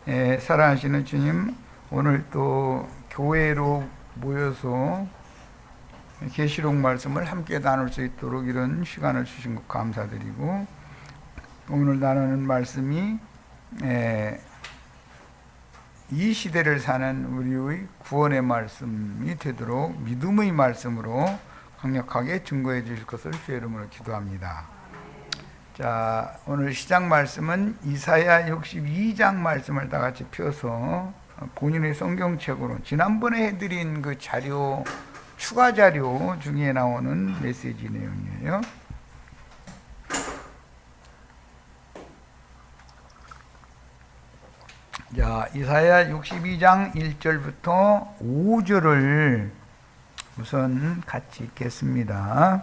사랑하시는 주님, 오늘 또 교회로 모여서 계시록 말씀을 함께 나눌 수 있도록 이런 시간을 주신 것 감사드리고, 오늘 나누는 말씀이 이 시대를 사는 우리의 구원의 말씀이 되도록 믿음의 말씀으로 강력하게 증거해 주실 것을 주의 이름으로 기도합니다. 자, 오늘 시작 말씀은 이사야 62장 말씀을 다 같이 펴서 본인의 성경책으로 지난번에 해드린 그 자료, 추가 자료 중에 나오는 메시지 내용이에요. 자, 이사야 62장 1절부터 5절을 우선 같이 읽겠습니다.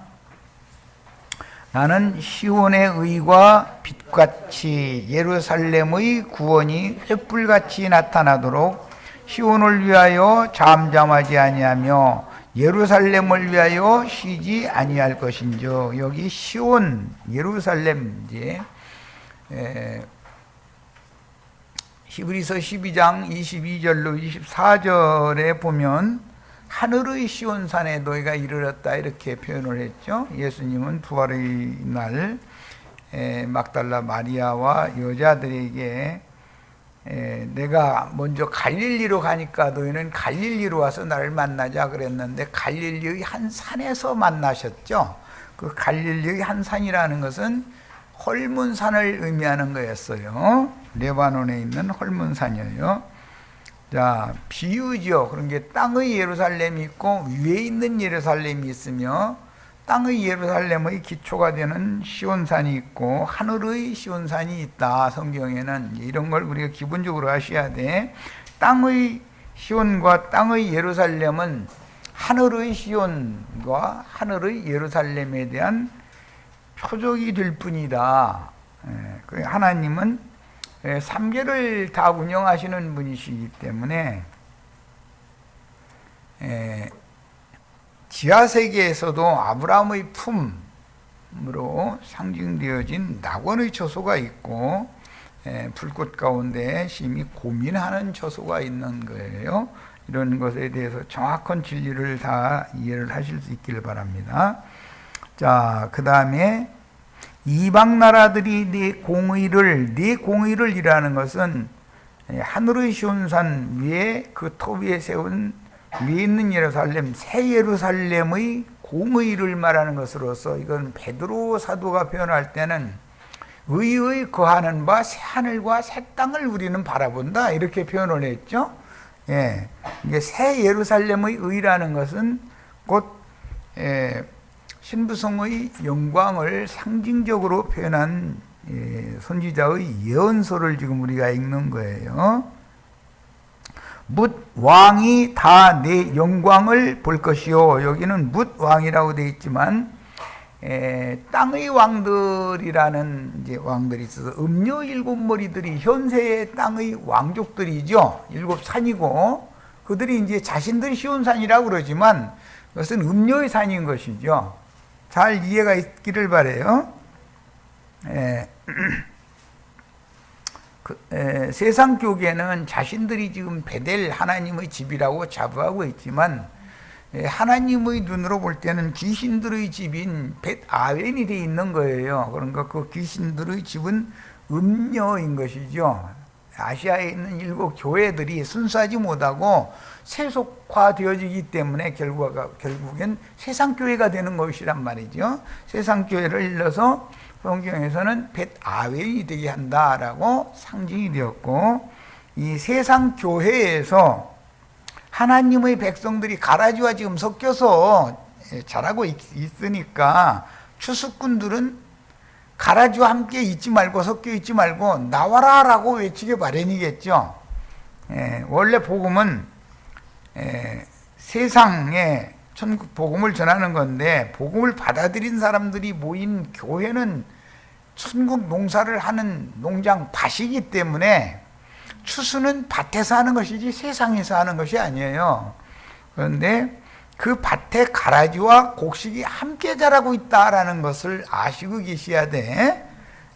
나는 시온의 의가 빛같이 예루살렘의 구원이 횃불같이 나타나도록 시온을 위하여 잠잠하지 아니하며 예루살렘을 위하여 쉬지 아니할 것인즉. 여기 시온, 예루살렘, 이제 히브리서 12장 22절로 24절에 보면 하늘의 시온산에 너희가 이르렀다 이렇게 표현을 했죠. 예수님은 부활의 날 막달라 마리아와 여자들에게 내가 먼저 갈릴리로 가니까 너희는 갈릴리로 와서 나를 만나자 그랬는데 갈릴리의 한 산에서 만나셨죠. 그 갈릴리의 한 산이라는 것은 헐문산을 의미하는 거였어요. 레바논에 있는 헐문산이에요. 자, 비유죠. 그런 게 땅의 예루살렘이 있고 위에 있는 예루살렘이 있으며, 땅의 예루살렘의 기초가 되는 시온산이 있고 하늘의 시온산이 있다. 성경에는 이런 걸 우리가 기본적으로 아셔야 돼. 땅의 시온과 땅의 예루살렘은 하늘의 시온과 하늘의 예루살렘에 대한 표적이 될 뿐이다. 하나님은 3계를 다 운영하시는 분이시기 때문에 지하세계에서도 아브라함의 품으로 상징되어진 낙원의 처소가 있고 불꽃 가운데 심히 고민하는 처소가 있는 거예요. 이런 것에 대해서 정확한 진리를 다 이해를 하실 수 있기를 바랍니다. 자, 그 다음에 이방 나라들이 네 공의를 이라는 것은 하늘의 시온산 위에 그 터 위에 세운 위에 있는 예루살렘, 새 예루살렘의 공의를 말하는 것으로서, 이건 베드로 사도가 표현할 때는 의의 거하는 바 새 하늘과 새 땅을 우리는 바라본다 이렇게 표현을 했죠. 예, 이게 새 예루살렘의 의라는 것은 곧 신부성의 영광을 상징적으로 표현한 선지자의 예언서를 지금 우리가 읽는 거예요. 뭇 왕이 다 내 영광을 볼 것이요. 여기는 뭇 왕이라고 되어 있지만 땅의 왕들이라는 이제 왕들이 있어서 음녀 일곱 머리들이 현세의 땅의 왕족들이죠. 일곱 산이고 그들이 이제 자신들이 시온산이라고 그러지만 그것은 음녀의 산인 것이죠. 잘 이해가 있기를 바라요. 세상 교계는 자신들이 지금 베델 하나님의 집이라고 자부하고 있지만 하나님의 눈으로 볼 때는 귀신들의 집인 벳아웬이 되어 있는 거예요. 그러니까 그 귀신들의 집은 음녀인 것이죠. 아시아에 있는 일곱 교회들이 순수하지 못하고 세속화되어지기 때문에 결국엔 세상교회가 되는 것이란 말이죠. 세상교회를 일러서 성경에서는 벳아웬이 되게 한다라고 상징이 되었고, 이 세상교회에서 하나님의 백성들이 가라지와 지금 섞여서 자라고 있으니까 추수꾼들은 가라지와 함께 있지 말고 섞여 있지 말고 나와라 라고 외치기 마련이겠죠. 원래 복음은 세상에 천국 복음을 전하는 건데, 복음을 받아들인 사람들이 모인 교회는 천국 농사를 하는 농장 밭이기 때문에 추수는 밭에서 하는 것이지 세상에서 하는 것이 아니에요. 그런데 그 밭에 가라지와 곡식이 함께 자라고 있다라는 것을 아시고 계셔야 돼.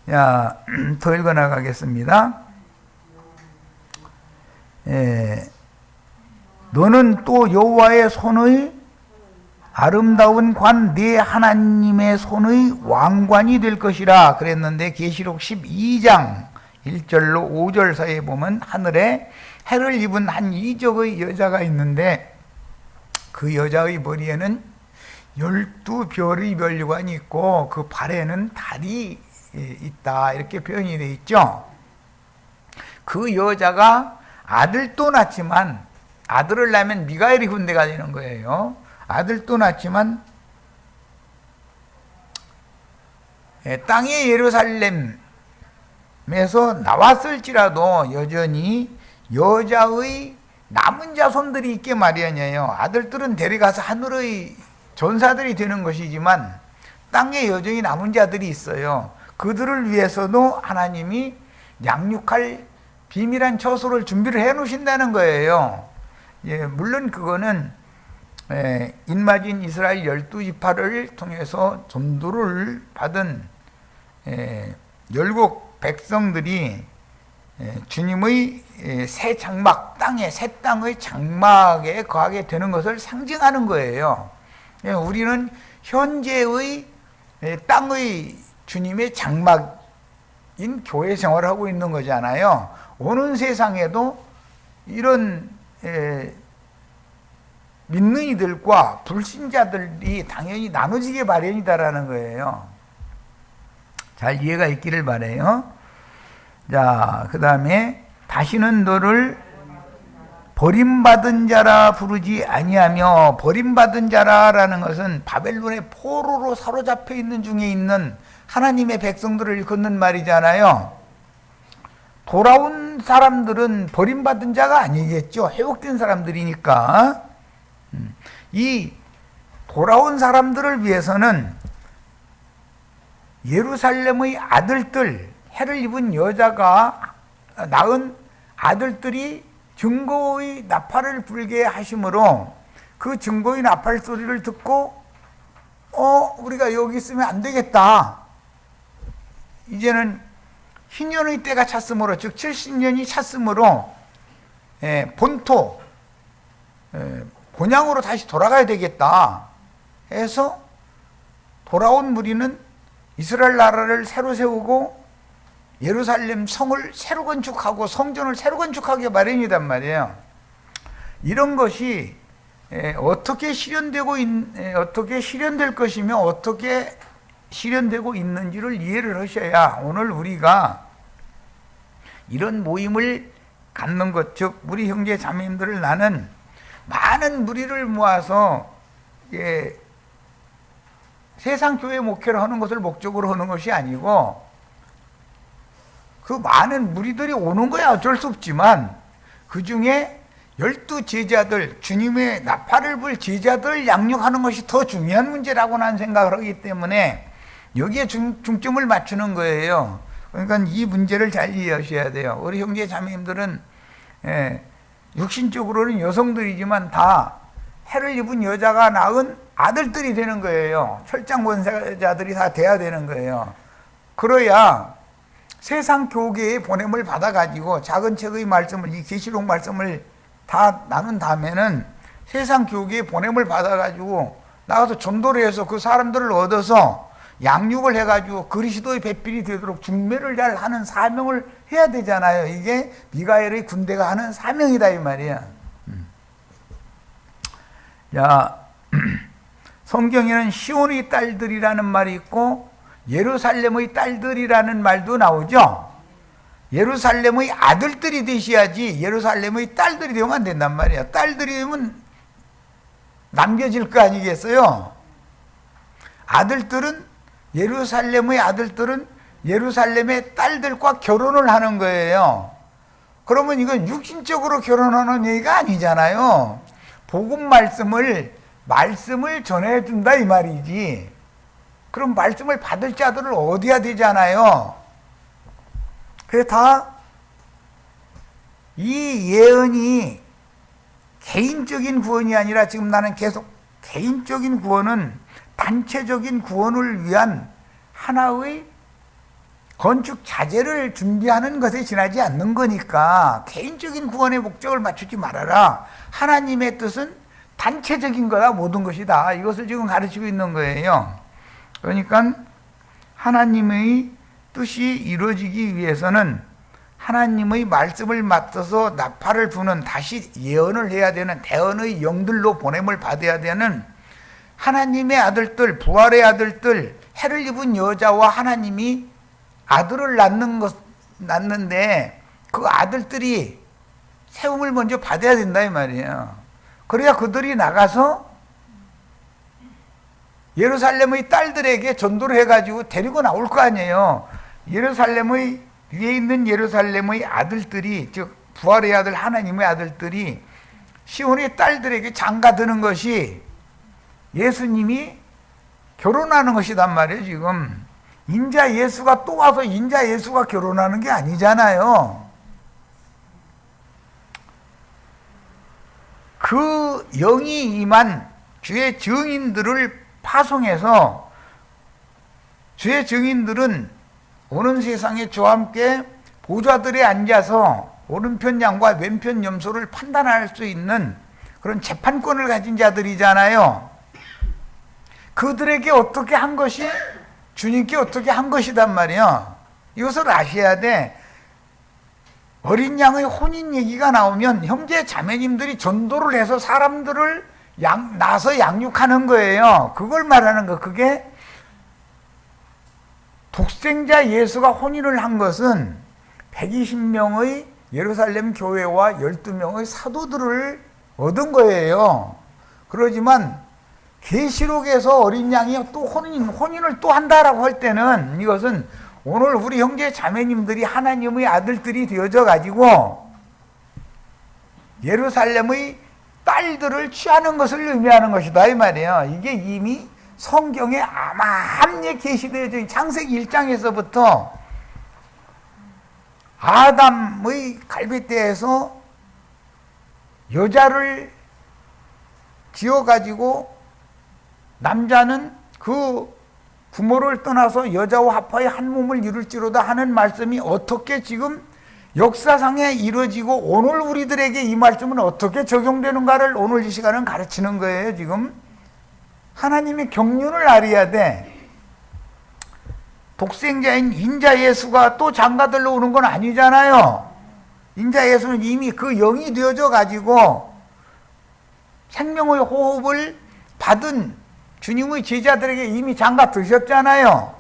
자, 더 읽어나가겠습니다. 너는 또 여호와의 손의 아름다운 관 네 하나님의 손의 왕관이 될 것이라 그랬는데, 계시록 12장 1절로 5절 사이에 보면 하늘에 해를 입은 한 이적의 여자가 있는데, 그 여자의 머리에는 12별의 면류관이 있고 그 발에는 달이 있다, 이렇게 표현이 되어 있죠. 그 여자가 아들도 낳지만, 아들을 낳으면 미가엘이 군대가 되는 거예요. 아들도 낳지만 땅의 예루살렘에서 나왔을지라도 여전히 여자의 남은 자손들이 있게 마련이에요. 아들들은 데려가서 하늘의 전사들이 되는 것이지만 땅에 여전히 남은 자들이 있어요. 그들을 위해서도 하나님이 양육할 비밀한 처소를 준비를 해 놓으신다는 거예요. 물론 그거는 인마진 이스라엘 12지파를 통해서 전도를 받은 열국 백성들이 주님의 새 장막, 새 땅의 장막에 거하게 되는 것을 상징하는 거예요. 우리는 현재의 땅의 주님의 장막인 교회 생활을 하고 있는 거잖아요. 오는 세상에도 이런 믿는 이들과 불신자들이 당연히 나눠지게 마련이다라는 거예요. 잘 이해가 있기를 바라요. 자, 그 다음에 다시는 너를 버림받은 자라 부르지 아니하며, 버림받은 자라라는 것은 바벨론의 포로로 사로잡혀 있는 중에 있는 하나님의 백성들을 일컫는 말이잖아요. 돌아온 사람들은 버림받은 자가 아니겠죠. 회복된 사람들이니까. 이 돌아온 사람들을 위해서는 예루살렘의 아들들, 해를 입은 여자가 낳은 아들들이 증거의 나팔을 불게 하심으로, 그 증거의 나팔 소리를 듣고 우리가 여기 있으면 안 되겠다, 이제는 희년의 때가 찼으므로, 즉 70년이 찼으므로 본토 본향으로 다시 돌아가야 되겠다 해서 돌아온 무리는 이스라엘 나라를 새로 세우고 예루살렘 성을 새로 건축하고 성전을 새로 건축하기 마련이단 말이에요. 이런 것이 어떻게 실현될 것이며 어떻게 실현되고 있는지를 이해를 하셔야 오늘 우리가 이런 모임을 갖는 것, 즉 우리 형제 자매님들을, 나는 많은 무리를 모아서 세상 교회 목회를 하는 것을 목적으로 하는 것이 아니고, 그 많은 무리들이 오는 거야 어쩔 수 없지만 그 중에 12제자들, 주님의 나팔을 불 제자들을 양육하는 것이 더 중요한 문제라고 나는 생각을 하기 때문에 여기에 중점을 맞추는 거예요. 그러니까 이 문제를 잘 이해하셔야 돼요. 우리 형제 자매님들은 육신적으로는 여성들이지만 다 해를 입은 여자가 낳은 아들들이 되는 거예요. 철장 권세자들이 다 돼야 되는 거예요. 그래야 세상 교계의 보냄을 받아가지고 작은 책의 말씀을, 이 계시록 말씀을 다 나눈 다음에는 세상 교계의 보냄을 받아가지고 나가서 전도를 해서 그 사람들을 얻어서 양육을 해가지고 그리스도의 배필이 되도록 중매를 잘 하는 사명을 해야 되잖아요. 이게 미가엘의 군대가 하는 사명이다 이 말이야. 자, 성경에는 시온의 딸들이라는 말이 있고 예루살렘의 딸들이라는 말도 나오죠. 예루살렘의 아들들이 되셔야지 예루살렘의 딸들이 되면 안 된단 말이야. 딸들이 되면 남겨질 거 아니겠어요? 예루살렘의 아들들은 예루살렘의 딸들과 결혼을 하는 거예요. 그러면 이건 육신적으로 결혼하는 얘기가 아니잖아요. 복음 말씀을 전해준다 이 말이지. 그럼 말씀을 받을 자들을 얻어야 되잖아요. 그래서 다 이 예언이 개인적인 구원이 아니라, 지금 나는 계속 개인적인 구원은 단체적인 구원을 위한 하나의 건축 자재를 준비하는 것에 지나지 않는 거니까 개인적인 구원의 목적을 맞추지 말아라. 하나님의 뜻은 단체적인 거다. 모든 것이다. 이것을 지금 가르치고 있는 거예요. 그러니까 하나님의 뜻이 이루어지기 위해서는 하나님의 말씀을 맡아서 나팔을 부는, 다시 예언을 해야 되는 대언의 영들로 보냄을 받아야 되는 하나님의 아들들, 부활의 아들들, 해를 입은 여자와 하나님이 아들을 낳는데 그 아들들이 세움을 먼저 받아야 된다 이 말이에요. 그래야 그들이 나가서 예루살렘의 딸들에게 전도를 해가지고 데리고 나올 거 아니에요. 예루살렘의 위에 있는 예루살렘의 아들들이, 즉 부활의 아들 하나님의 아들들이 시온의 딸들에게 장가드는 것이 예수님이 결혼하는 것이단 말이에요. 지금 인자 예수가 또 와서 인자 예수가 결혼하는 게 아니잖아요. 그 영이 임한 주의 증인들을 파송해서, 주의 증인들은 오는 세상에 주와 함께 보좌들에 앉아서 오른편 양과 왼편 염소를 판단할 수 있는 그런 재판권을 가진 자들이잖아요. 그들에게 어떻게 한 것이 주님께 어떻게 한 것이단 말이에요. 이것을 아셔야 돼. 어린 양의 혼인 얘기가 나오면 형제 자매님들이 전도를 해서 사람들을 낳아서 양육하는 거예요. 그걸 말하는 거. 그게 독생자 예수가 혼인을 한 것은 120명의 예루살렘 교회와 12명의 사도들을 얻은 거예요. 그러지만 계시록에서 어린 양이 또 혼인을 또 한다라고 할 때는 이것은 오늘 우리 형제 자매님들이 하나님의 아들들이 되어져 가지고 예루살렘의 딸들을 취하는 것을 의미하는 것이다 이 말이에요. 이게 이미 성경에 아만하게 계시되어져 있는 창세기 1장에서부터 아담의 갈빗대에서 여자를 지어가지고 남자는 그 부모를 떠나서 여자와 합하여 한 몸을 이룰지로다 하는 말씀이 어떻게 지금 역사상에 이루어지고 오늘 우리들에게 이 말씀은 어떻게 적용되는가를 오늘 이 시간은 가르치는 거예요. 지금 하나님의 경륜을 알아야 돼. 독생자인 인자 예수가 또 장가들러 오는 건 아니잖아요. 인자 예수는 이미 그 영이 되어져 가지고 생명의 호흡을 받은 주님의 제자들에게 이미 장가 드셨잖아요.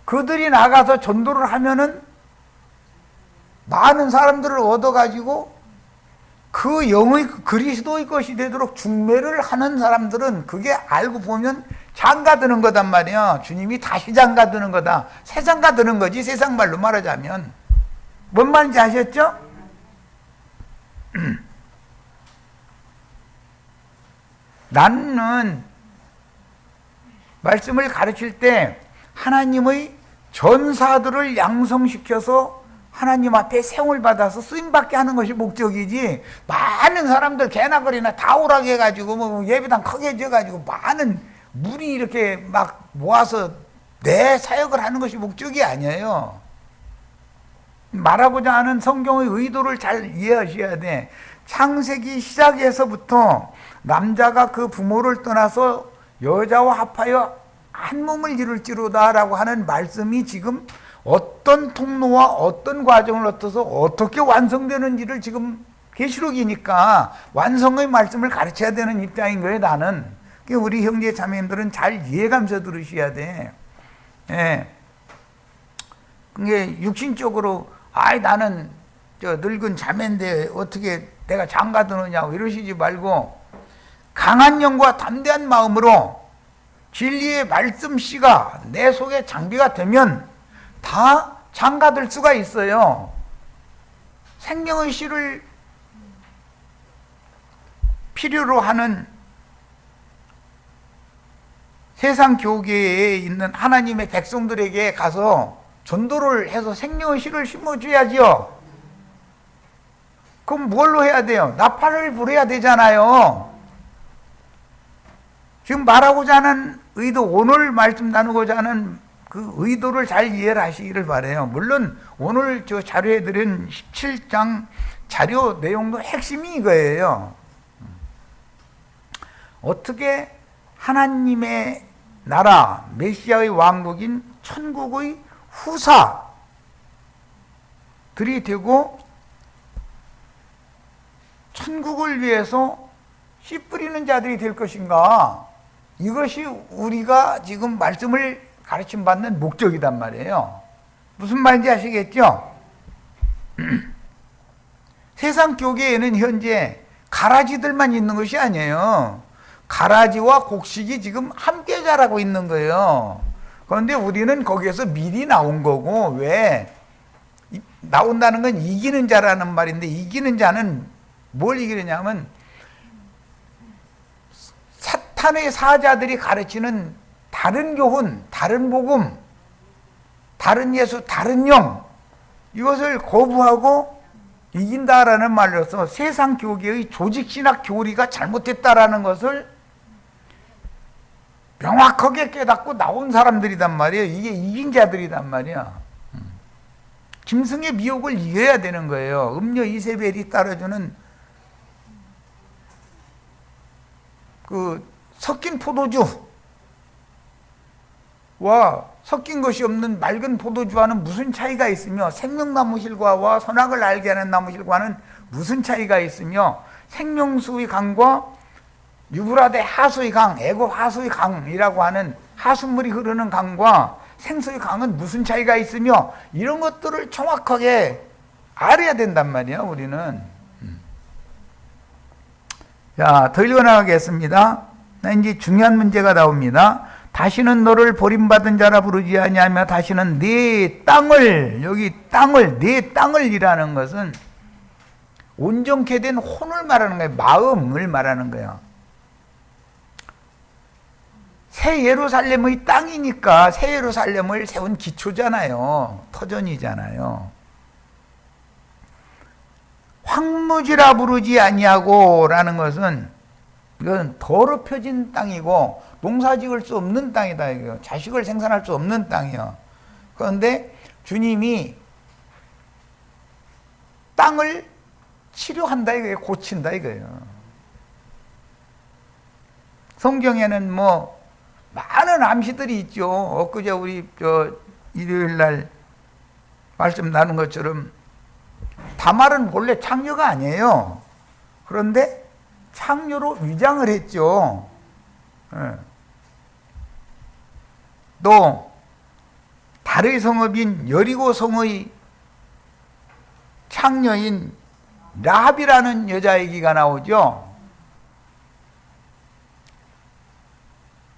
그들이 나가서 전도를 하면은 많은 사람들을 얻어가지고 그 영의 그리스도의 것이 되도록 중매를 하는 사람들은 그게 알고 보면 장가드는 거단 말이야. 주님이 다시 장가드는 거다. 새 장가드는 거지, 세상 말로 말하자면. 뭔 말인지 아셨죠? 나는 말씀을 가르칠 때 하나님의 전사들을 양성시켜서 하나님 앞에 세움을 받아서 쓰임받게 하는 것이 목적이지, 많은 사람들 개나거리나 다 오라게 해가지고 뭐 예배당 크게 지어가지고 많은 무리 이렇게 막 모아서 내 사역을 하는 것이 목적이 아니에요. 말하고자 하는 성경의 의도를 잘 이해하셔야 돼. 창세기 시작에서부터 남자가 그 부모를 떠나서 여자와 합하여 한 몸을 이룰지로다 라고 하는 말씀이 지금 어떤 통로와 어떤 과정을 거쳐서 어떻게 완성되는지를 지금 계시록이니까 완성의 말씀을 가르쳐야 되는 입장인 거예요. 나는. 우리 형제 자매님들은 잘 이해가면서 들으셔야 돼. 예. 그게 육신적으로 나는 저 늙은 자매인데 어떻게 내가 장가드느냐고 이러시지 말고 강한 영과 담대한 마음으로 진리의 말씀 씨가 내 속에 장비가 되면 다 장가들 수가 있어요. 생명의 씨를 필요로 하는 세상 교계에 있는 하나님의 백성들에게 가서 전도를 해서 생명의 씨를 심어줘야지요. 그럼 뭘로 해야 돼요? 나팔을 불어야 되잖아요. 지금 말하고자 하는 의도, 오늘 말씀 나누고자 하는 그 의도를 잘 이해를 하시기를 바라요. 물론 오늘 저 자료에 드린 17장 자료 내용도 핵심이 이거예요. 어떻게 하나님의 나라, 메시아의 왕국인 천국의 후사들이 되고 천국을 위해서 씨 뿌리는 자들이 될 것인가? 이것이 우리가 지금 말씀을 가르침 받는 목적이단 말이에요. 무슨 말인지 아시겠죠? 세상 교계에는 현재 가라지들만 있는 것이 아니에요. 가라지와 곡식이 지금 함께 자라고 있는 거예요. 그런데 우리는 거기에서 미리 나온 거고, 왜? 나온다는 건 이기는 자라는 말인데, 이기는 자는 뭘 이기느냐면 사탄의 사자들이 가르치는 다른 교훈, 다른 복음, 다른 예수, 다른 영, 이것을 거부하고 이긴다라는 말로서 세상 교계의 조직신학 교리가 잘못됐다라는 것을 명확하게 깨닫고 나온 사람들이단 말이에요. 이게 이긴 자들이란 말이야. 짐승의 미혹을 이겨야 되는 거예요. 음녀 이세벨이 따라주는 그 섞인 포도주와 섞인 것이 없는 맑은 포도주와는 무슨 차이가 있으며, 생명나무 실과와 선악을 알게 하는 나무 실과는 무슨 차이가 있으며, 생명수의 강과 유브라데 하수의 강, 애굽 하수의 강이라고 하는 하수물이 흐르는 강과 생수의 강은 무슨 차이가 있으며, 이런 것들을 정확하게 알아야 된단 말이야, 우리는. 자, 더 읽어나가겠습니다. 이제 중요한 문제가 나옵니다. 다시는 너를 버림받은 자라 부르지 아니하며 다시는 네 땅을, 여기 땅을, 네 땅을이라는 것은 온전케 된 혼을 말하는 거예요. 마음을 말하는 거예요. 새 예루살렘의 땅이니까 새 예루살렘을 세운 기초잖아요. 터전이잖아요. 황무지라 부르지 아니하고 라는 것은 이건 더럽혀진 땅이고 농사 지을 수 없는 땅이다. 이거 자식을 생산할 수 없는 땅이요. 그런데 주님이 땅을 치료한다 이거예요. 고친다 이거예요. 성경에는 뭐 많은 암시들이 있죠. 엊그제 우리 일요일 날 말씀 나눈 것처럼 다말은 본래 창녀가 아니에요. 그런데 창녀로 위장을 했죠. 또 달의 성읍인 여리고 성의 창녀인 라합이라는 여자 얘기가 나오죠.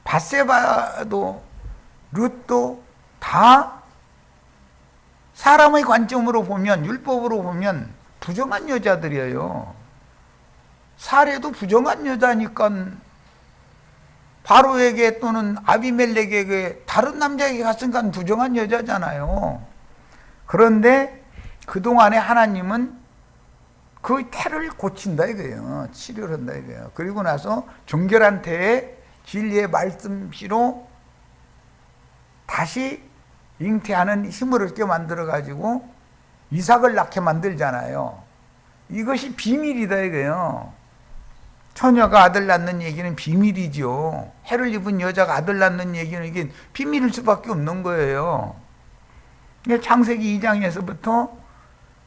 밧세바도 룻도 다 사람의 관점으로 보면, 율법으로 보면 부정한 여자들이에요. 사례도 부정한 여자니까 바로에게 또는 아비멜렉에게 다른 남자에게 갔으니까 부정한 여자잖아요. 그런데 그동안에 하나님은 그 태를 고친다 이거예요. 치료를 한다 이거예요. 그리고 나서 정결한 태에 진리의 말씀씨로 다시 잉태하는 힘을 얻게 만들어가지고 이삭을 낳게 만들잖아요. 이것이 비밀이다 이거예요. 처녀가 아들 낳는 얘기는 비밀이죠. 해를 입은 여자가 아들 낳는 얘기는 이게 비밀일 수밖에 없는 거예요. 창세기 2장에서부터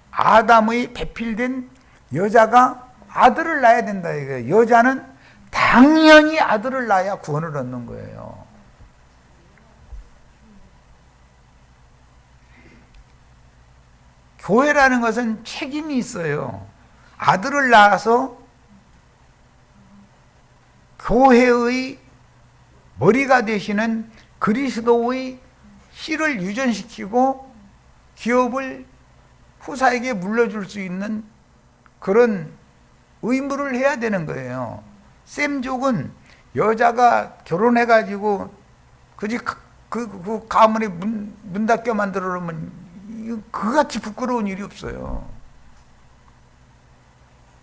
아담의 배필된 여자가 아들을 낳아야 된다 이거예요. 여자는 당연히 아들을 낳아야 구원을 얻는 거예요. 교회라는 것은 책임이 있어요. 아들을 낳아서 교회의 머리가 되시는 그리스도의 씨를 유전시키고 기업을 후사에게 물려줄 수 있는 그런 의무를 해야 되는 거예요. 셈족은 여자가 결혼해가지고 그 가문에 문 닫게 만들어 놓으면 그같이 부끄러운 일이 없어요.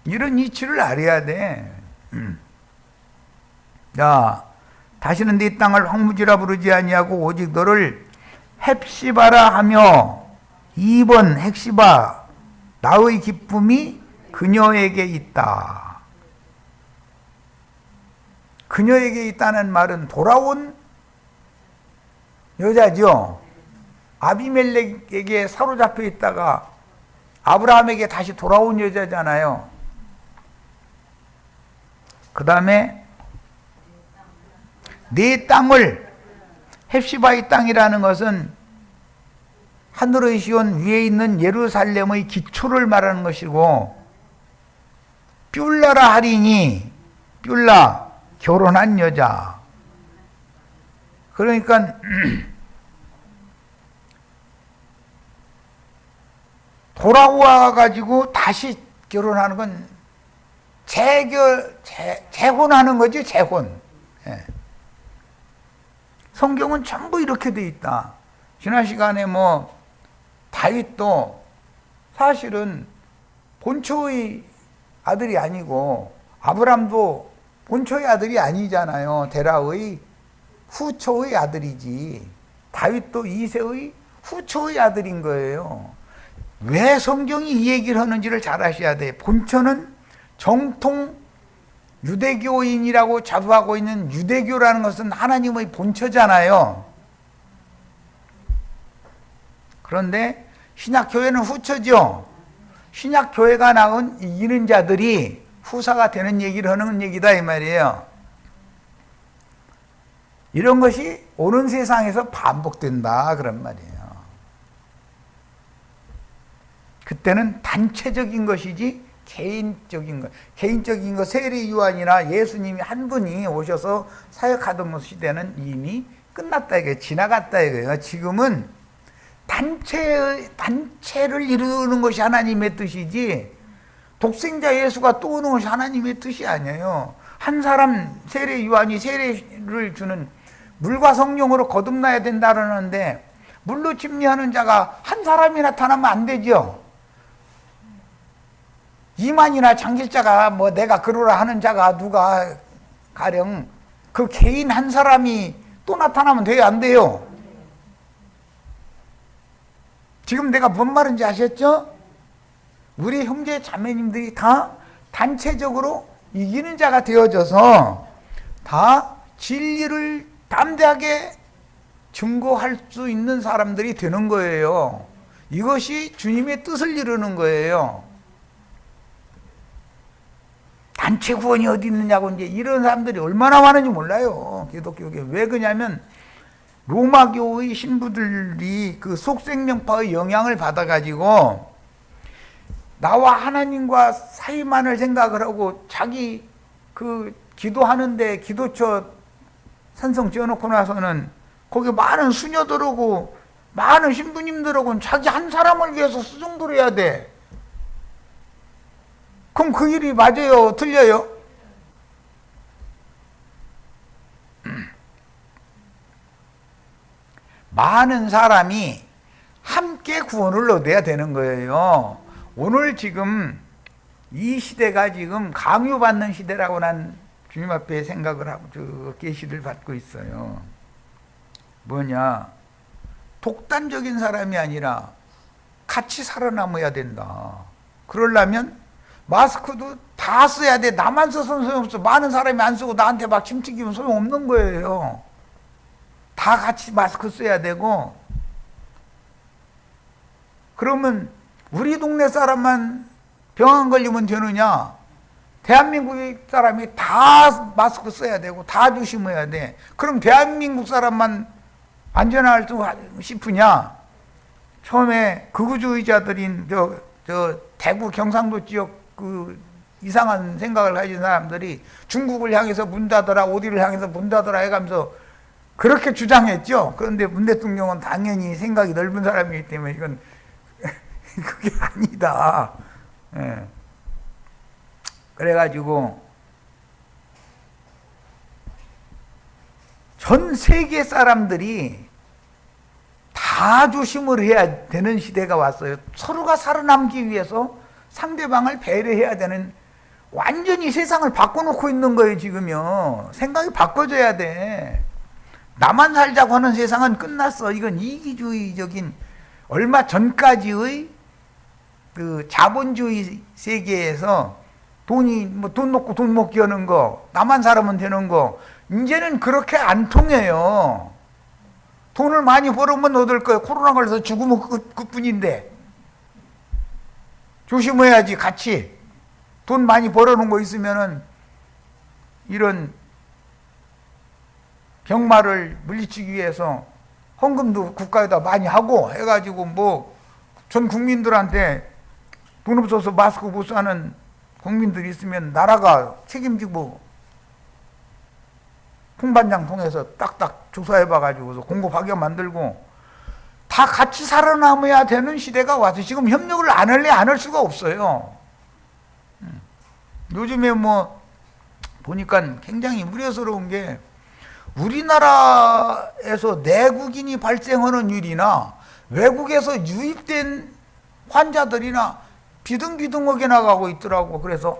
이런 이치를 알아야 돼. 자, 다시는 네 땅을 황무지라 부르지 아니하고 오직 너를 헵시바라 하며 2번 헵시바 나의 기쁨이 그녀에게 있다. 그녀에게 있다는 말은 돌아온 여자죠. 아비멜렉에게 사로잡혀 있다가 아브라함에게 다시 돌아온 여자잖아요. 그 다음에 내 땅을, 헵시바의 땅이라는 것은 하늘의 시온 위에 있는 예루살렘의 기초를 말하는 것이고, 뷸라라 하리니, 뷸라 결혼한 여자. 그러니까 돌아와 가지고 다시 결혼하는 건 재혼하는 거죠. 재혼. 예. 성경은 전부 이렇게 돼 있다. 지난 시간에 다윗도 사실은 본초의 아들이 아니고, 아브람도 본초의 아들이 아니잖아요. 데라의 후초의 아들이지. 다윗도 이새의 후초의 아들인 거예요. 왜 성경이 이 얘기를 하는지를 잘 아셔야 돼. 본초는 정통 유대교인이라고 자부하고 있는 유대교라는 것은 하나님의 본처잖아요. 그런데 신약교회는 후처죠. 신약교회가 낳은 이기는 자들이 후사가 되는 얘기를 하는 얘기다 이 말이에요. 이런 것이 오는 세상에서 반복된다 그런 말이에요. 그때는 단체적인 것이지 개인적인 것, 세례 요한이나 예수님이 한 분이 오셔서 사역하던 시대는 이미 끝났다 이거예요. 지나갔다 이거예요. 지금은 단체를 이루는 것이 하나님의 뜻이지, 독생자 예수가 또 오는 것이 하나님의 뜻이 아니에요. 한 사람 세례 요한이 세례를 주는, 물과 성령으로 거듭나야 된다 그러는데 물로 침례하는 자가 한 사람이 나타나면 안 되죠. 이만이나 장길자가 내가 그러라 하는 자가 누가 가령 그 개인 한 사람이 또 나타나면 돼요, 안 돼요? 지금 내가 뭔 말인지 아셨죠? 우리 형제 자매님들이 다 단체적으로 이기는 자가 되어져서 다 진리를 담대하게 증거할 수 있는 사람들이 되는 거예요. 이것이 주님의 뜻을 이루는 거예요. 단체 구원이 어디 있느냐고 이제 이런 사람들이 얼마나 많은지 몰라요. 기독교계. 왜 그러냐면 로마교의 신부들이 그 속생명파의 영향을 받아가지고 나와 하나님과 사이만을 생각을 하고 자기 그 기도하는데 기도처 산성 지어놓고 나서는 거기 많은 수녀들하고 많은 신부님들하고는 자기 한 사람을 위해서 수종들 해야 돼. 그럼 그 일이 맞아요? 틀려요? 많은 사람이 함께 구원을 얻어야 되는 거예요. 오늘 지금 이 시대가 지금 강요받는 시대라고 난 주님 앞에 생각을 하고 계시를 받고 있어요. 뭐냐? 독단적인 사람이 아니라 같이 살아남아야 된다. 그러려면 마스크도 다 써야 돼. 나만 써서는 소용없어. 많은 사람이 안 쓰고 나한테 막 침튀기면 소용없는 거예요. 다 같이 마스크 써야 되고. 그러면 우리 동네 사람만 병 안 걸리면 되느냐? 대한민국 사람이 다 마스크 써야 되고 다 조심해야 돼. 그럼 대한민국 사람만 안전할 수 싶으냐? 처음에 극우주의자들인 저 대구 경상도 지역 그 이상한 생각을 가진 사람들이 중국을 향해서 문 닫아라, 어디를 향해서 문 닫아라 해가면서 그렇게 주장했죠. 그런데 문 대통령은 당연히 생각이 넓은 사람이기 때문에 이건 그게 아니다. 예. 그래가지고 전 세계 사람들이 다 조심을 해야 되는 시대가 왔어요. 서로가 살아남기 위해서 상대방을 배려해야 되는, 완전히 세상을 바꿔놓고 있는 거예요. 지금요. 생각이 바꿔져야 돼. 나만 살자고 하는 세상은 끝났어. 이건 이기주의적인 얼마 전까지의 그 자본주의 세계에서 돈이 뭐 돈 놓고 돈 먹기 하는 거, 나만 살면 되는 거, 이제는 그렇게 안 통해요. 돈을 많이 벌으면 얻을 거예요. 코로나 걸려서 죽으면 그뿐인데. 조심해야지. 같이 돈 많이 벌어놓은 거 있으면은 이런 병마를 물리치기 위해서 헌금도 국가에다 많이 하고 해가지고 뭐 전 국민들한테 돈 없어서 마스크 못 사는 국민들이 있으면 나라가 책임지고 통반장 통해서 딱딱 조사해봐가지고서 공급하게 만들고 다 같이 살아남아야 되는 시대가 와서 지금 협력을 안 할래 안 할 수가 없어요. 요즘에 뭐 보니까 굉장히 우려스러운 게 우리나라에서 내국인이 발생하는 일이나 외국에서 유입된 환자들이나 비등비등하게 나가고 있더라고. 그래서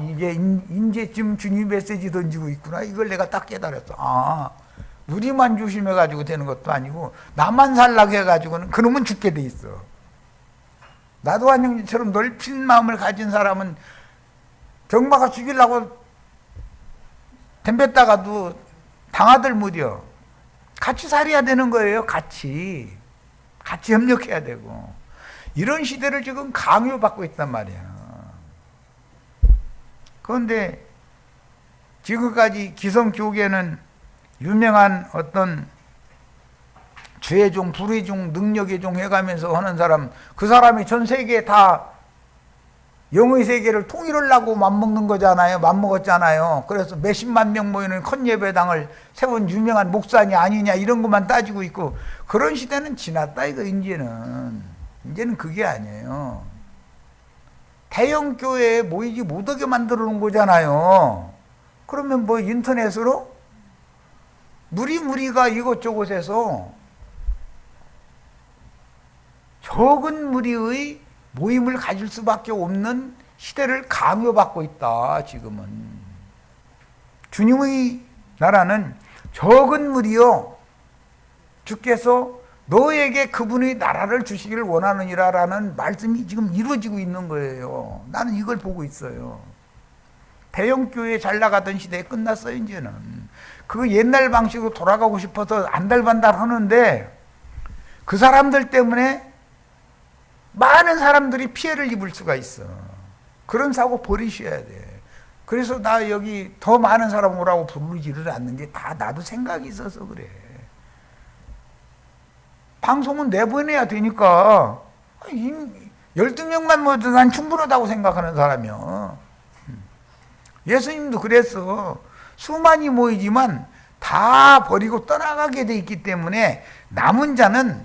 이게 이제쯤 주님 메시지 던지고 있구나. 이걸 내가 딱 깨달았어. 우리만 조심해가지고 되는 것도 아니고 나만 살라고 해가지고는 그놈은 죽게 돼 있어. 나도 한형처럼 넓힌 마음을 가진 사람은 병마가 죽이려고 덤볐다가도 당하들 못이요. 같이 살아야 되는 거예요. 같이 협력해야 되고. 이런 시대를 지금 강요받고 있단 말이야. 그런데 지금까지 기성교계는 유명한 어떤 주의 종, 불의 종, 능력의 종 해가면서 하는 사람, 그 사람이 전 세계에 다 영의 세계를 통일하려고 맘먹는 거잖아요. 맘먹었잖아요. 그래서 몇십만 명 모이는 컨예배당을 세운 유명한 목사냐 아니냐 이런 것만 따지고 있고, 그런 시대는 지났다 이거. 이제는 그게 아니에요. 대형 교회에 모이지 못하게 만들어 놓은 거잖아요. 그러면 뭐 인터넷으로 무리가 이곳저곳에서 적은 무리의 모임을 가질 수밖에 없는 시대를 강요받고 있다. 지금은 주님의 나라는 적은 무리요, 주께서 너에게 그분의 나라를 주시기를 원하느니라 라는 말씀이 지금 이루어지고 있는 거예요. 나는 이걸 보고 있어요. 대형교회 잘 나가던 시대에 끝났어요. 이제는 그 옛날 방식으로 돌아가고 싶어서 안달반달 하는데 그 사람들 때문에 많은 사람들이 피해를 입을 수가 있어. 그런 사고 버리셔야 돼. 그래서 나 여기 더 많은 사람 오라고 부르지를 않는 게 다 나도 생각이 있어서 그래. 방송은 내보내야 되니까 12명만 모여도 난 충분하다고 생각하는 사람이야. 예수님도 그랬어. 수많이 모이지만 다 버리고 떠나가게 돼 있기 때문에 남은 자는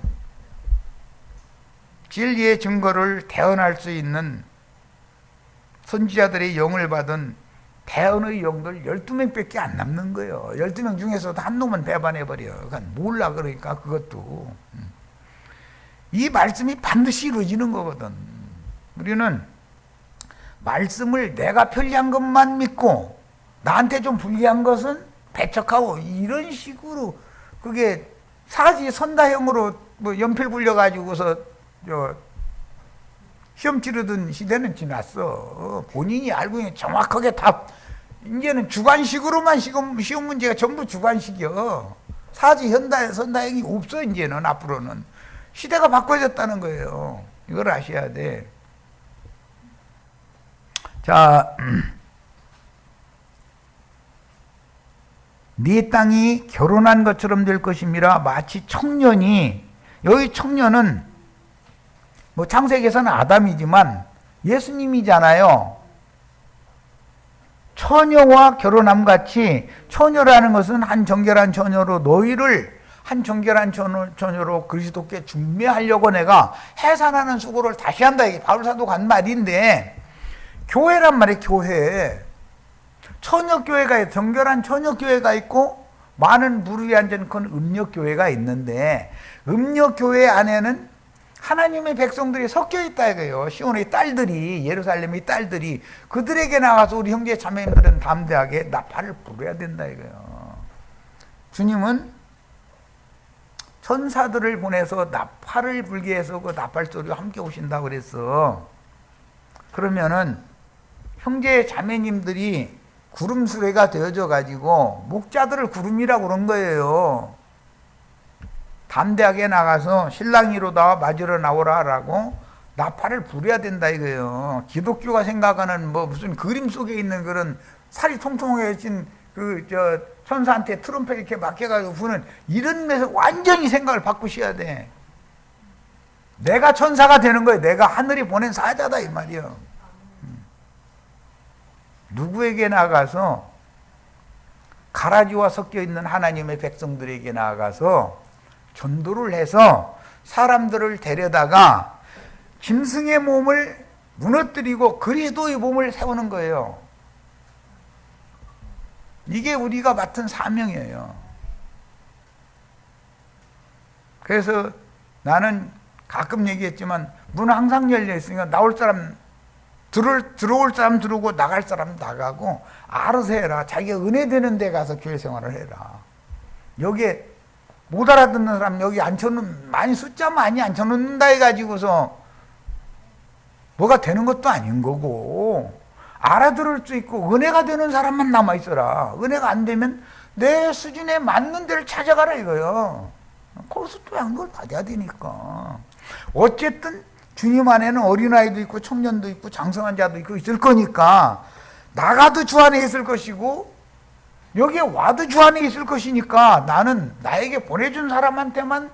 진리의 증거를 대언할 수 있는 선지자들의 영을 받은 대언의 영들 12명밖에 안 남는 거예요. 12명 중에서도 한 놈은 배반해버려. 그러니까 몰라. 그러니까 그것도. 이 말씀이 반드시 이루어지는 거거든. 우리는 말씀을 내가 편리한 것만 믿고 나한테 좀 불리한 것은 배척하고 이런 식으로 그게 사지 선다형으로 뭐 연필 굴려가지고서 시험 치르던 시대는 지났어. 본인이 알고 있는 정확하게 답. 이제는 주관식으로만 시험 문제가 전부 주관식이요. 사지 선다형이 없어. 이제는 앞으로는 시대가 바꿔졌다는 거예요. 이걸 아셔야 돼. 자, 네 땅이 결혼한 것처럼 될 것임이라. 마치 청년이, 여기 청년은 뭐 창세기에서는 아담이지만 예수님이잖아요. 처녀와 결혼함 같이, 처녀라는 것은 한 정결한 처녀로 너희를 한 정결한 처녀로 그리스도께 준비하려고 내가 해산하는 수고를 다시 한다. 이게 바울사도가 한 말인데, 교회란 말이에요. 교회. 처녀교회가, 정결한 처녀교회가 있고 많은 무리에 앉은 큰 음력교회가 있는데, 음력교회 안에는 하나님의 백성들이 섞여 있다 이거예요. 시온의 딸들이, 예루살렘의 딸들이, 그들에게 나가서 우리 형제 자매님들은 담대하게 나팔을 불어야 된다 이거예요. 주님은 천사들을 보내서 나팔을 불게 해서 그 나팔 소리와 함께 오신다고 그랬어. 그러면은 형제 자매님들이 구름 수레가 되어져 가지고 목자들을 구름이라고 그런 거예요. 담대하게 나가서 신랑이로다 맞으러 나오라라고 나팔을 부려야 된다 이거예요. 기독교가 생각하는 뭐 무슨 그림 속에 있는 그런 살이 통통해진 천사한테 트럼펫 이렇게 맡겨가지고 부는 이런 면에서 완전히 생각을 바꾸셔야 돼. 내가 천사가 되는 거예요. 내가 하늘이 보낸 사자다 이 말이에요. 누구에게 나가서 가라지와 섞여 있는 하나님의 백성들에게 나가서 전도를 해서 사람들을 데려다가 짐승의 몸을 무너뜨리고 그리스도의 몸을 세우는 거예요. 이게 우리가 맡은 사명이에요. 그래서 나는 가끔 얘기했지만 문은 항상 열려 있으니까 나올 사람 들어올 사람 들어오고 나갈 사람 나가고 알아서 해라. 자기가 은혜 되는 데 가서 교회 생활을 해라. 여기에 못 알아듣는 사람 여기 앉혀놓는 많이 숫자 많이 앉혀놓는다 해가지고서 뭐가 되는 것도 아닌 거고 알아들을 수 있고 은혜가 되는 사람만 남아있어라. 은혜가 안 되면 내 수준에 맞는 데를 찾아가라 이거요. 거기서 또 양도를 받아야 되니까. 어쨌든 주님 안에는 어린아이도 있고 청년도 있고 장성한 자도 있고 있을 거니까 나가도 주 안에 있을 것이고 여기에 와도 주 안에 있을 것이니까 나는 나에게 보내준 사람한테만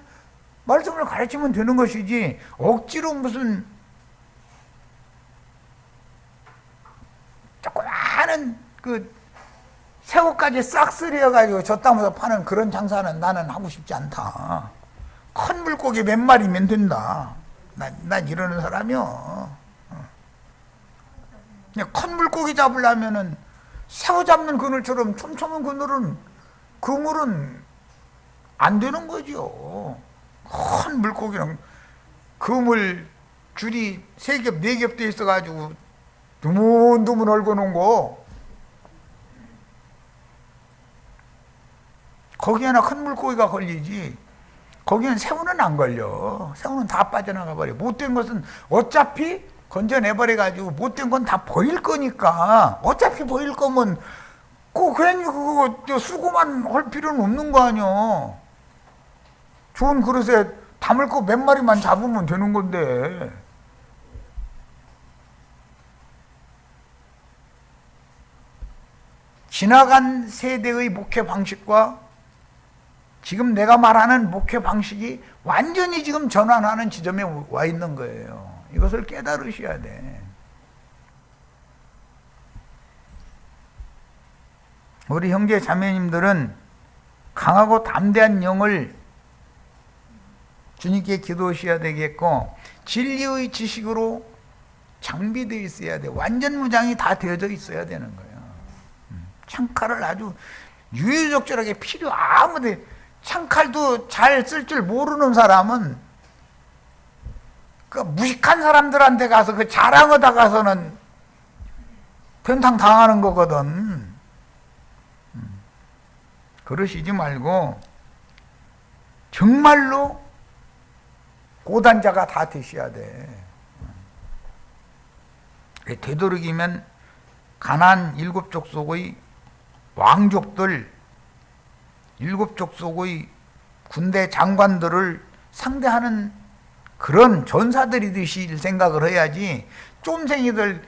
말씀을 가르치면 되는 것이지 억지로 무슨 조그마한 새우까지 싹 쓸여가지고 저 땅에서 파는 그런 장사는 나는 하고 싶지 않다. 큰 물고기 몇 마리면 된다. 난 이러는 사람이요. 그냥 큰 물고기 잡으려면은 새우 잡는 그늘처럼 촘촘한 그물은 안 되는 거죠. 큰 물고기는 그물 줄이 3겹, 4겹 돼 있어가지고 두문두문 얽어 놓은 거. 거기에나 큰 물고기가 걸리지. 거기는 새우는 안 걸려. 새우는 다 빠져나가 버려. 못된 것은 어차피 건져내버려가지고 못된 건 다 보일 거니까. 어차피 보일 거면 괜히 그거 수고만 할 필요는 없는 거 아니야. 좋은 그릇에 담을 거 몇 마리만 잡으면 되는 건데. 지나간 세대의 목회 방식과 지금 내가 말하는 목회 방식이 완전히 지금 전환하는 지점에 와 있는 거예요. 이것을 깨달으셔야 돼. 우리 형제 자매님들은 강하고 담대한 영을 주님께 기도하셔야 되겠고 진리의 지식으로 장비되어 있어야 돼. 완전 무장이 다 되어져 있어야 되는 거예요. 창칼을 아주 유유적절하게 아무데 창칼도 잘 쓸 줄 모르는 사람은 그 무식한 사람들한테 가서 그 자랑하다 가서는 변탕 당하는 거거든. 그러시지 말고 정말로 고단자가 다 되셔야 돼. 되도록이면 가나안 7족속의 왕족들 7족속의 군대 장관들을 상대하는 그런 전사들이 되실 생각을 해야지. 쫌생이들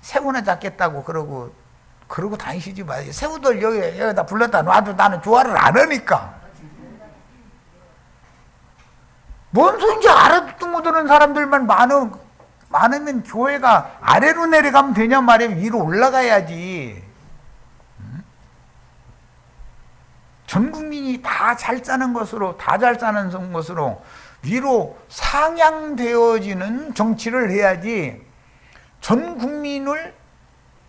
새우나 잡겠다고 그러고 다니시지 마세요. 새우들 여기다 불렀다 놔도 나는 좋아를 안 하니까. 뭔 소린지 알아듣도 못하는 사람들만 많으면 교회가 아래로 내려가면 되냐 말이에요. 위로 올라가야지. 전 국민이 다 잘 사는 것으로, 다 잘 사는 것으로 위로 상향되어지는 정치를 해야지. 전 국민을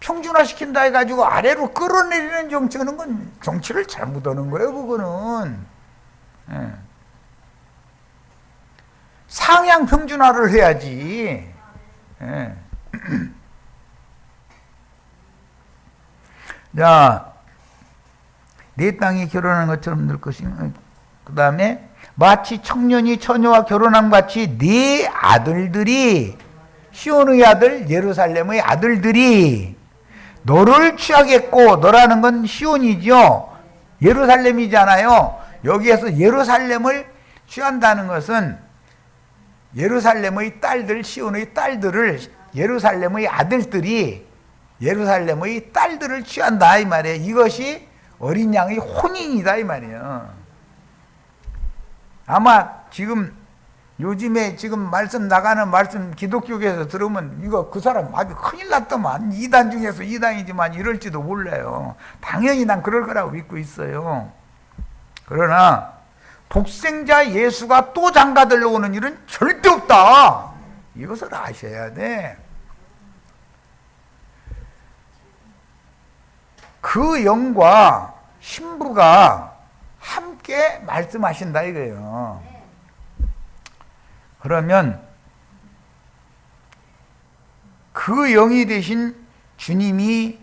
평준화시킨다 해가지고 아래로 끌어내리는 정치는 건 정치를 잘못하는 거예요. 그거는 상향 평준화를 해야지. 자, 내 땅이 결혼하는 것처럼 늘 것이며 그 다음에 마치 청년이 처녀와 결혼함 같이 네 아들들이, 시온의 아들 예루살렘의 아들들이 너를 취하겠고, 너라는 건 시온이죠. 예루살렘이잖아요. 여기에서 예루살렘을 취한다는 것은 예루살렘의 딸들, 시온의 딸들을, 예루살렘의 아들들이 예루살렘의 딸들을 취한다 이 말이에요. 이것이 어린 양의 혼인이다 이 말이에요. 아마 지금 요즘에 지금 말씀 나가는 말씀 기독교에서 들으면 이거 그 사람 아주 큰일 났더만, 이단 중에서 이단이지만 이럴지도 몰라요. 당연히 난 그럴 거라고 믿고 있어요. 그러나 독생자 예수가 또 장가들러 오는 일은 절대 없다. 이것을 아셔야 돼. 그 영과 신부가 함께 말씀하신다 이거예요. 그러면 그 영이 되신 주님이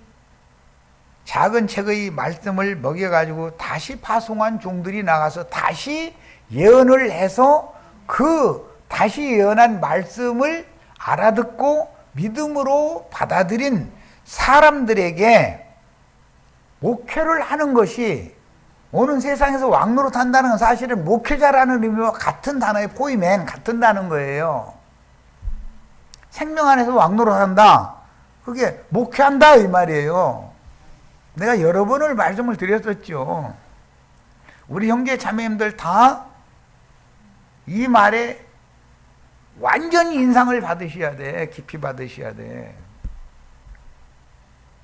작은 책의 말씀을 먹여가지고 다시 파송한 종들이 나가서 다시 예언을 해서 그 다시 예언한 말씀을 알아듣고 믿음으로 받아들인 사람들에게 목회를 하는 것이, 오는 세상에서 왕노릇 한다는 건 사실은 목회자라는 의미와 같은 단어의 포이맨, 같은 단어인 거예요. 생명 안에서 왕노릇 한다. 그게 목회한다 이 말이에요. 내가 여러 번을 말씀을 드렸었죠. 우리 형제 자매님들 다 이 말에 완전히 인상을 받으셔야 돼. 깊이 받으셔야 돼.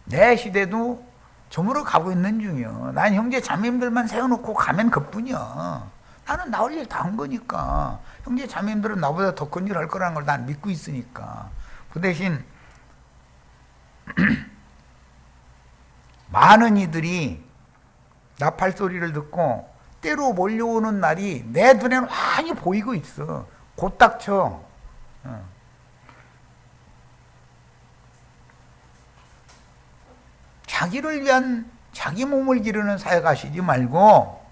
내 시대도 저물어 가고 있는 중이요. 난 형제 자매님들만 세워놓고 가면 그뿐이야. 나는 나올 일 다 한 거니까. 형제 자매님들은 나보다 더 큰 일 할 거라는 걸 난 믿고 있으니까. 그 대신 많은 이들이 나팔 소리를 듣고 때로 몰려오는 날이 내 눈에는 환히 보이고 있어. 곧 닥쳐. 자기를 위한 자기 몸을 기르는 사역 하시지 말고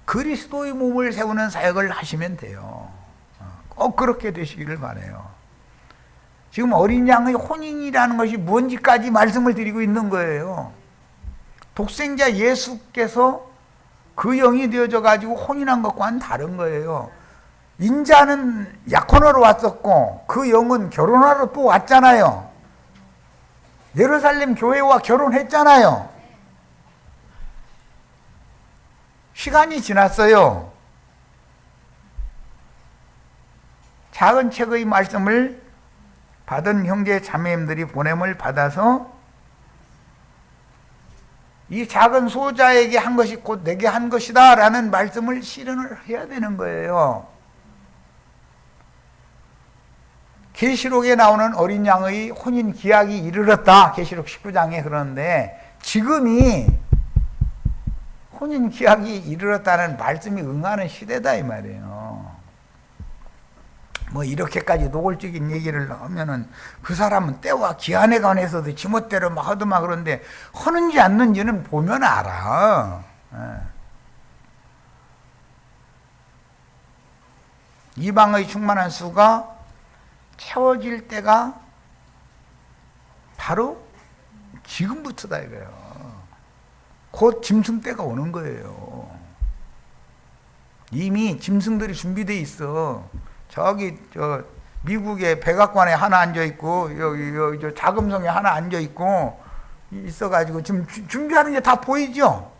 그리스도의 몸을 세우는 사역을 하시면 돼요. 꼭 그렇게 되시기를 바라요. 지금 어린 양의 혼인이라는 것이 뭔지까지 말씀을 드리고 있는 거예요. 독생자 예수께서 그 영이 되어져 가지고 혼인한 것과는 다른 거예요. 인자는 약혼하러 왔었고 그 영은 결혼하러 또 왔잖아요. 예루살렘 교회와 결혼했잖아요. 시간이 지났어요. 작은 책의 말씀을 받은 형제 자매님들이 보냄을 받아서 이 작은 소자에게 한 것이 곧 내게 한 것이다 라는 말씀을 실현을 해야 되는 거예요. 계시록에 나오는 어린 양의 혼인 기약이 이르렀다. 계시록 19장에 그러는데 지금이 혼인 기약이 이르렀다는 말씀이 응하는 시대다 이 말이에요. 뭐 이렇게까지 노골적인 얘기를 하면은 그 사람은 때와 기한에 관해서도 지멋대로 막 하더만 그런데 하는지 않는지는 보면 알아. 이방의 충만한 수가 채워질 때가 바로 지금부터다 이거예요. 곧 짐승 때가 오는 거예요. 이미 짐승들이 준비되어 있어. 저기 저 미국의 백악관에 하나 앉아 있고 여기 저 자금성에 하나 앉아 있고 있어가지고 지금 준비하는 게 다 보이죠.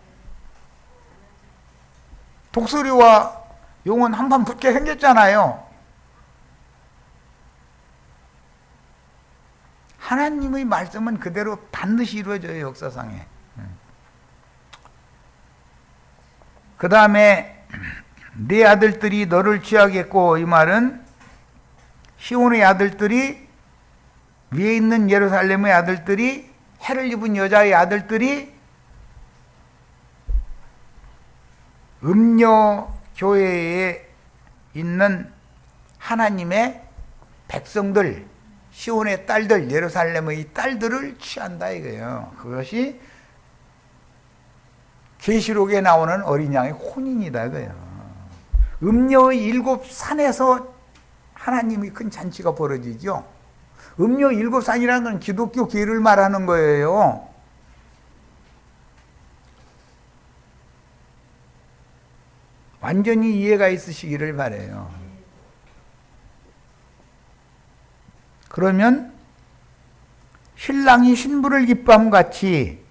독수리와 용은 한판 붙게 생겼잖아요. 하나님의 말씀은 그대로 반드시 이루어져요, 역사상에. 그 다음에 네 아들들이 너를 취하겠고, 이 말은 시온의 아들들이, 위에 있는 예루살렘의 아들들이, 해를 입은 여자의 아들들이 음녀 교회에 있는 하나님의 백성들, 시온의 딸들, 예루살렘의 딸들을 취한다 이거예요. 그것이 계시록에 나오는 어린 양의 혼인이다 이거예요. 음녀의 7산에서 하나님의 큰 잔치가 벌어지죠. 음녀 7산이라는 건 기독교 교회를 말하는 거예요. 완전히 이해가 있으시기를 바라요. 그러면 신랑이 신부를 기뻐함 같이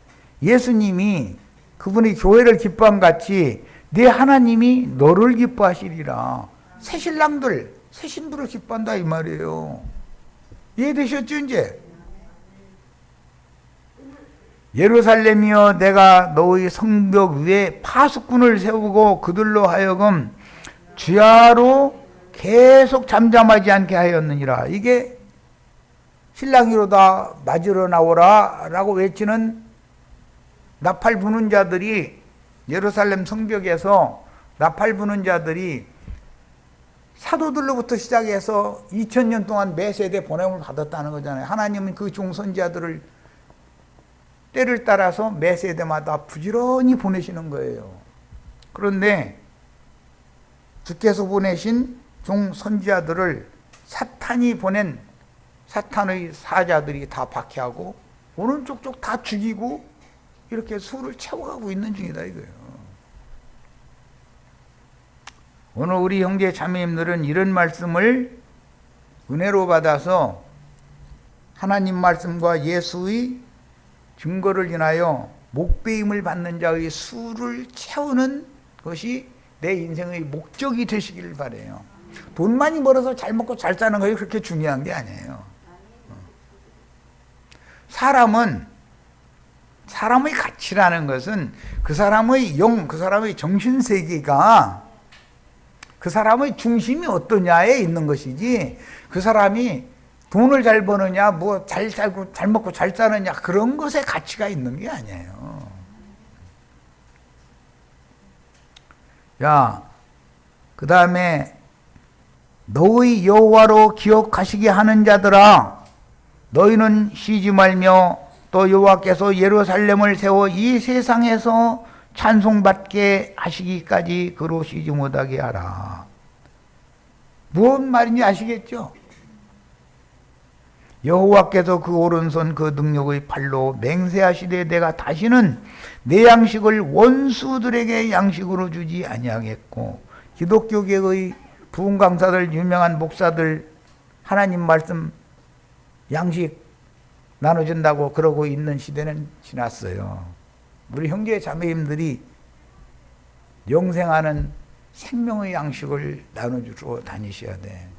예수님이 그분의 교회를 기뻐함 같이 네 하나님이 너를 기뻐하시리라. 새 신랑들, 새 신부를 기뻐한다 이 말이에요. 이해되셨죠 이제? 예루살렘이여 내가 너의 성벽 위에 파수꾼을 세우고 그들로 하여금 주야로 계속 잠잠하지 않게 하였느니라. 이게 신랑이로다 맞으러 나오라 라고 외치는 나팔 부는 자들이 예루살렘 성벽에서 나팔 부는 자들이 사도들로부터 시작해서 2000년 동안 매 세대 보냄을 받았다는 거잖아요. 하나님은 그 종선자들을 때를 따라서 매 세대마다 부지런히 보내시는 거예요. 그런데 주께서 보내신 종선지자들을 사탄이 보낸 사탄의 사자들이 다 박해하고 오른쪽 쪽 다 죽이고 이렇게 수를 채워가고 있는 중이다 이거예요. 오늘 우리 형제 자매님들은 이런 말씀을 은혜로 받아서 하나님 말씀과 예수의 증거를 인하여 목배임을 받는 자의 수를 채우는 것이 내 인생의 목적이 되시기를 바라요. 돈 많이 벌어서 잘 먹고 잘 사는 것이 그렇게 중요한 게 아니에요. 사람의 가치라는 것은 그 사람의 영, 그 사람의 정신세계가 그 사람의 중심이 어떠냐에 있는 것이지 그 사람이 돈을 잘 버느냐, 뭐 잘 살고 잘 먹고 잘 사느냐 그런 것에 가치가 있는 게 아니에요. 자, 그 다음에 너의 여호와로 기억하시게 하는 자들아 너희는 쉬지 말며 또 여호와께서 예루살렘을 세워 이 세상에서 찬송받게 하시기까지 그로 쉬지 못하게 하라. 무슨 말인지 아시겠죠? 여호와께서 그 오른손 그 능력의 팔로 맹세하시되 내가 다시는 내 양식을 원수들에게 양식으로 주지 아니하겠고 기독교계의 부흥 강사들 유명한 목사들 하나님 말씀 양식 나눠준다고 그러고 있는 시대는 지났어요. 우리 형제 자매님들이 영생하는 생명의 양식을 나눠주러 다니셔야 돼.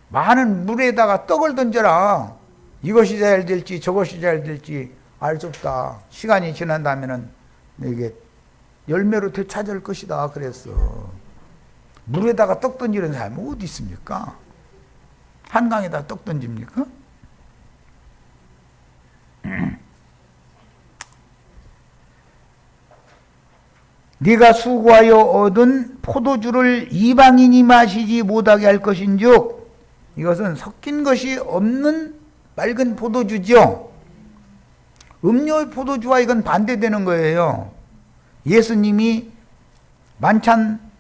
많은 물에다가 떡을 던져라. 이것이 잘 될지 저것이 잘 될지 알 수 없다. 시간이 지난다면은 이게 열매로 되찾을 것이다. 그랬어. 물에다가 떡 던지는 사람이 어디 있습니까? 한강에다 떡 던집니까? 네가 수고하여 얻은 포도주를 이방인이 마시지 못하게 할 것인즉 이것은 섞인 것이 없는 맑은 포도주죠. 음료의 포도주와 이건 반대되는 거예요. 예수님이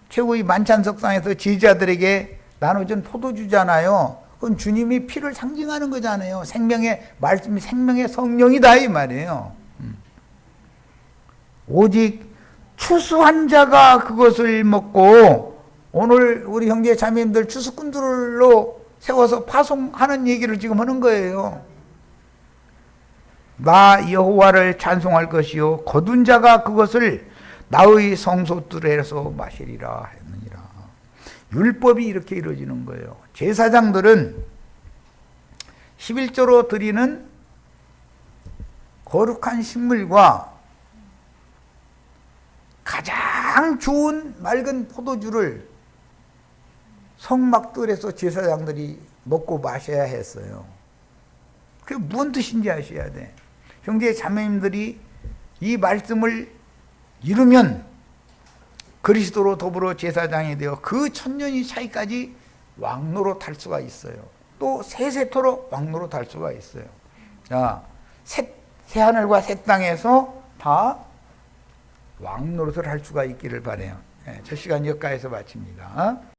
최고의 만찬석상에서 제자들에게 나눠준 포도주잖아요. 그건 주님이 피를 상징하는 거잖아요. 생명의 말씀이 생명의 성령이다 이 말이에요. 오직 추수한 자가 그것을 먹고 오늘 우리 형제 자매님들 추수꾼들로 세워서 파송하는 얘기를 지금 하는 거예요. 나 여호와를 찬송할 것이요 거둔 자가 그것을 나의 성소들에서 마시리라 했느니라. 율법이 이렇게 이루어지는 거예요. 제사장들은 11조로 드리는 거룩한 식물과 가장 좋은 맑은 포도주를 성막들에서 제사장들이 먹고 마셔야 했어요. 그게 무슨 뜻인지 아셔야 돼. 형제 자매님들이 이 말씀을 이루면 그리스도로 더불어 제사장이 되어 그 천년의 차이까지 왕노로 탈 수가 있어요. 또 세세토록 왕노로 탈 수가 있어요. 자, 새 하늘과 새 땅에서 다 왕노릇을 할 수가 있기를 바라요. 첫 시간 여기까지서 마칩니다.